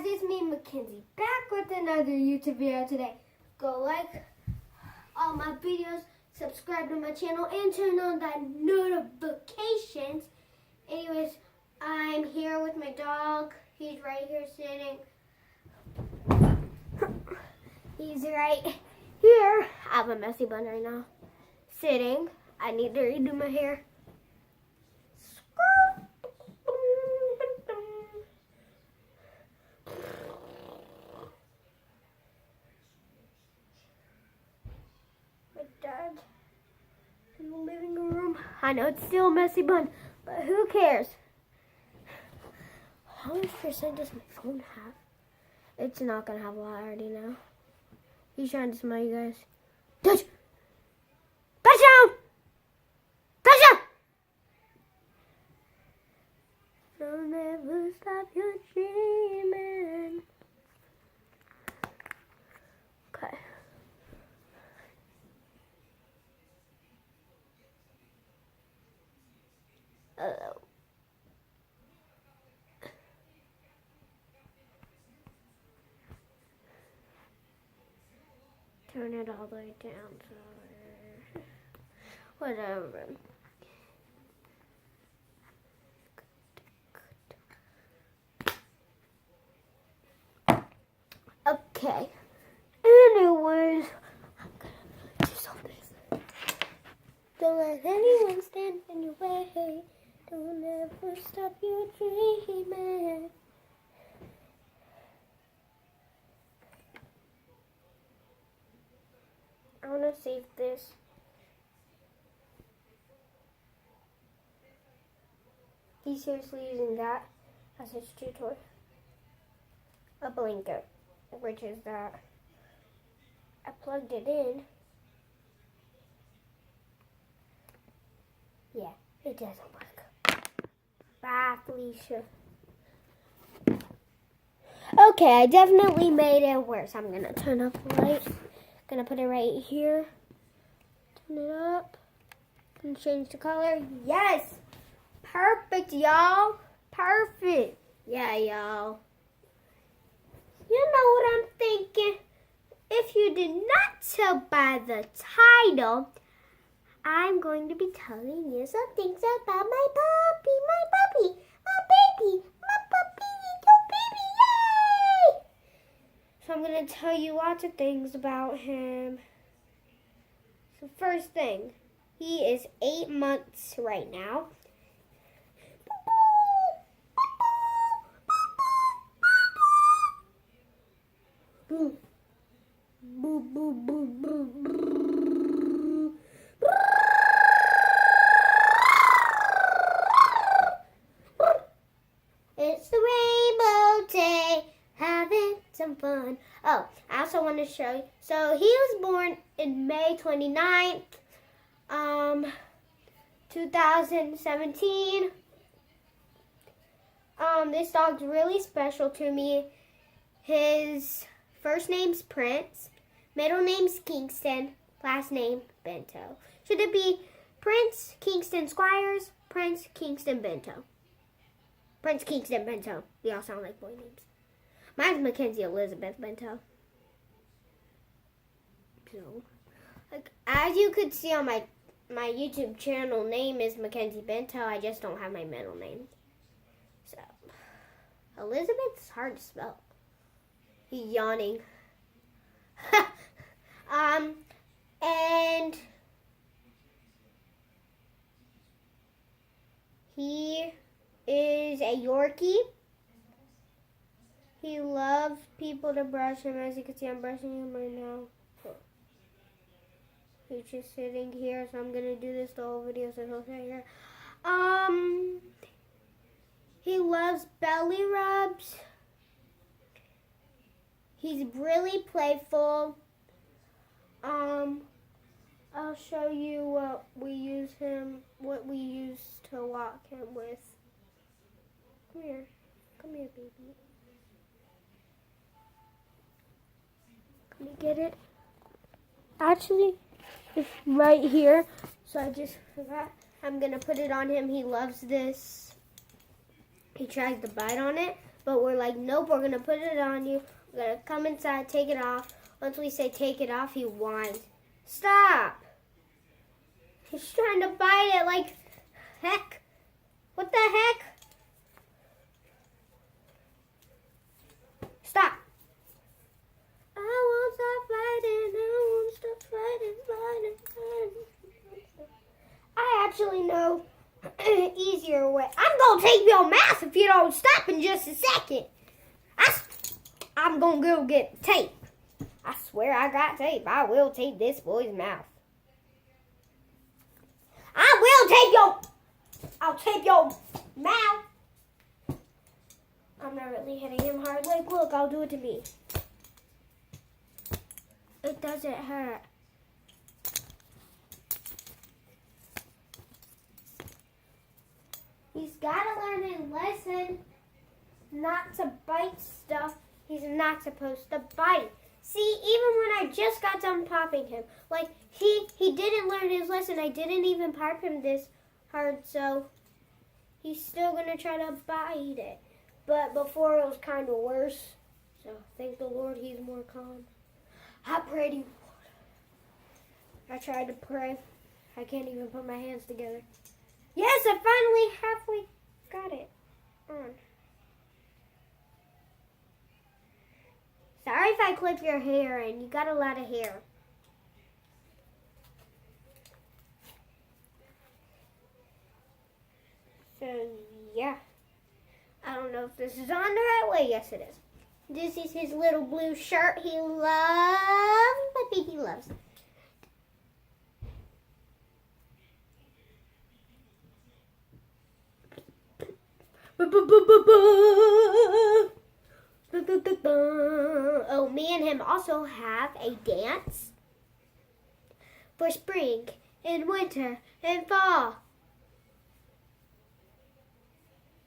it's me, Mackenzie, back with another YouTube video today. Go like all my videos, subscribe to my channel, and turn on that notifications. Anyways, I'm here with my dog. He's right here sitting. He's right here. I have a messy bun right now. Sitting. I need to redo my hair. Dad in the living room. I know it's still a messy bun, but who cares? How much percent does my phone have? It's not gonna have a lot, I already know. He's trying to smell you guys. Touch! Touchdown! Touchdown! Don't ever stop your dreaming. Okay. Hello. Turn it all the way down. So whatever. Okay. Anyways, I'm gonna do something. Don't let anyone stand in your way. Don't ever stop your dreaming. I want to save this. He's seriously using that as his chew toy. A blanket, which is that. I plugged it in. Yeah, it doesn't work. Bye, Felicia. Okay, I definitely made it worse. I'm gonna turn off the light. Gonna put it right here. Turn it up. And change the color. Yes! Perfect, y'all. Perfect. Yeah, y'all. You know what I'm thinking? If you did not tell by the title, I'm going to be telling you some things about my puppy, my baby, my puppy, little baby, yay! So I'm going to tell you lots of things about him. So first thing, he is 8 months right now. Boo. Boo, boo, boo, boo, boo. It's the rainbow day, having some fun. Oh, I also want to show you. So he was born in May 29th, 2017. This dog's really special to me. His first name's Prince, middle name's Kingston, last name Bento. Should it be Prince Kingston Squires, Prince Kingston Bento? Prince Kingston Bento. They all sound like boy names. Mine's Mackenzie Elizabeth Bento. So, like, as you could see on my YouTube channel, name is Mackenzie Bento. I just don't have my middle name. So, Elizabeth's hard to spell. He's yawning. And he is a Yorkie. He loves people to brush him. As you can see, I'm brushing him right now. He's just sitting here, so I'm gonna do this the whole video, so he'll sit here. He loves belly rubs. He's really playful. I'll show you what we use to walk him with. Come here, baby. Can you get it? Actually, it's right here. So I just forgot. I'm gonna put it on him. He loves this. He tries to bite on it, But we're like, nope, we're going to put it on you. We're going to come inside, take it off. Once we say take it off, he whines. Stop. He's trying to bite it like heck. What the heck? Stop. I won't stop fighting. I actually know an easier way. I'm going to take your mouth if you don't stop in just a second. I'm going to go get tape. I swear I got tape. I will tape this boy's mouth. I'll tape your mouth. I'm not really hitting him hard. Like, look, I'll do it to me. It doesn't hurt. He's got to learn his lesson not to bite stuff he's not supposed to bite. See, even when I just got done popping him, like, he didn't learn his lesson. I didn't even pop him this hard, so he's still going to try to bite it. But before it was kind of worse, so thank the Lord he's more calm. I prayed he would. I tried to pray. I can't even put my hands together. Yes, I finally halfway got it on. Sorry if I clip your hair and you got a lot of hair. So, yeah. I don't know if this is on the right way. Yes, it is. This is his little blue shirt he loves. My baby loves. Oh, me and him also have a dance for spring and winter and fall.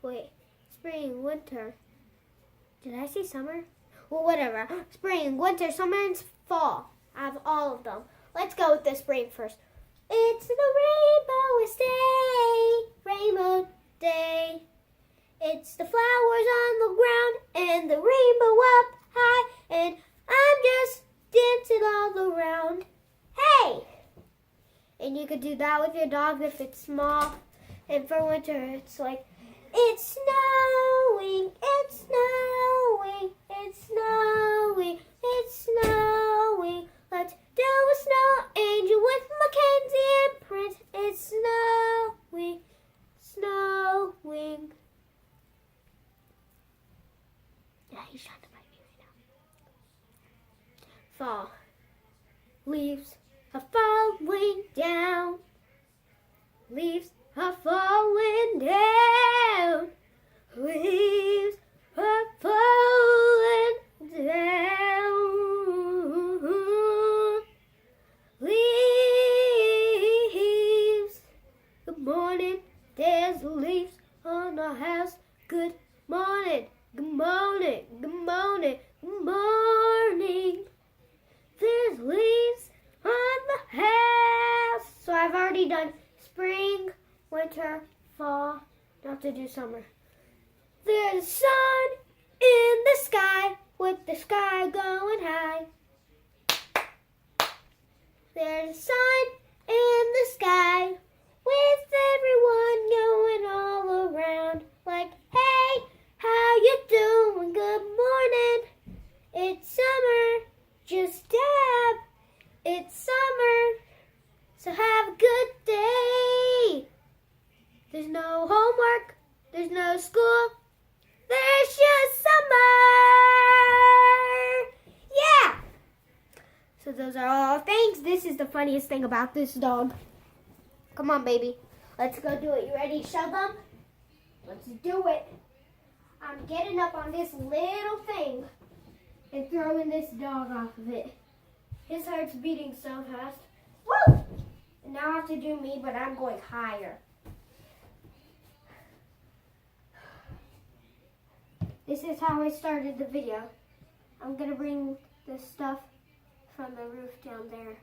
Wait, spring, winter. Did I say summer? Well, whatever. Spring, winter, summer, and fall. I have all of them. Let's go with the spring first. It's the rainbow day. It's the flowers on the ground and the rainbow up high, and I'm just dancing all around. Hey! And you could do that with your dog if it's small. And for winter, it's like, it's snowing, it's snowing, it's snowing, it's snowing. Let's do a snow angel with Mackenzie and Prince. It's snowing, snowing. Yeah, he's trying to bite me right now. Fall. Leaves are falling down. Leaves are falling down. Leaves are falling down. Leaves. Good morning. There's leaves on our house. Good morning. Good morning. Good morning. Good morning. There's leaves on the house. So I've already done spring, winter, fall. Now I have to do summer. There's a sun in the sky with the sky going high. There's a sun in the sky with everyone going all around. Like, hey, how you doing? Good morning. It's summer. Just dab. It's summer. So have a good day. There's no homework. There's no school. There's just summer. Yeah. So those are all things. This is the funniest thing about this dog. Come on, baby. Let's go do it. You ready to show them? Let's do it. I'm getting up on this little thing and throwing this dog off of it. His heart's beating so fast. Woo! And now I have to do me, but I'm going higher. This is how I started the video. I'm going to bring the stuff from the roof down there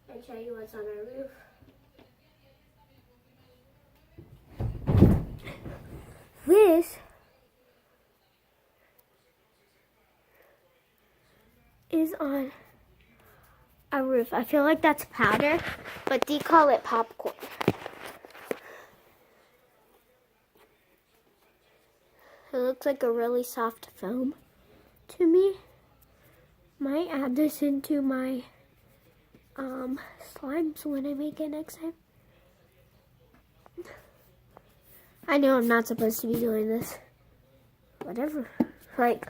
and show you what's on our roof. is on a roof. I feel like that's powder, but they call it popcorn. It looks like a really soft foam to me. Might add this into my slimes when I make it next time. I know I'm not supposed to be doing this. Whatever. Like,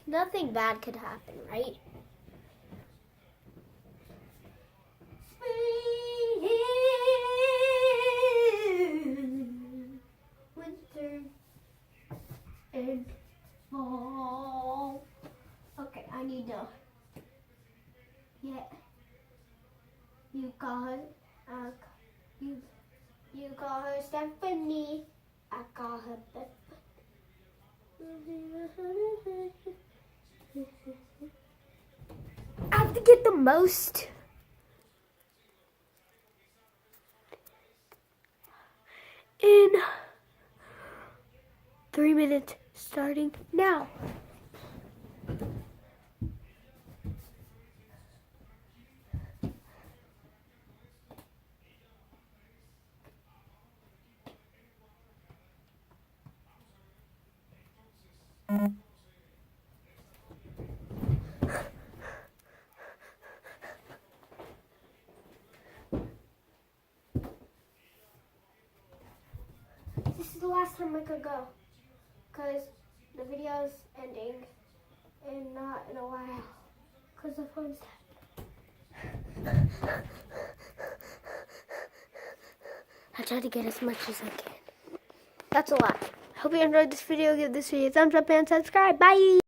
nothing bad could happen, right? Winter and fall. Okay, I need to. Yeah. You call her. You call her Stephanie. I call her Beth. I have to get the most. In 3 minutes, starting now. This is the last time I could go, because the video's ending, and not in a while, because the phone's dead. I try to get as much as I can. That's a lot. Hope you enjoyed this video. Give this video a thumbs up and subscribe. Bye!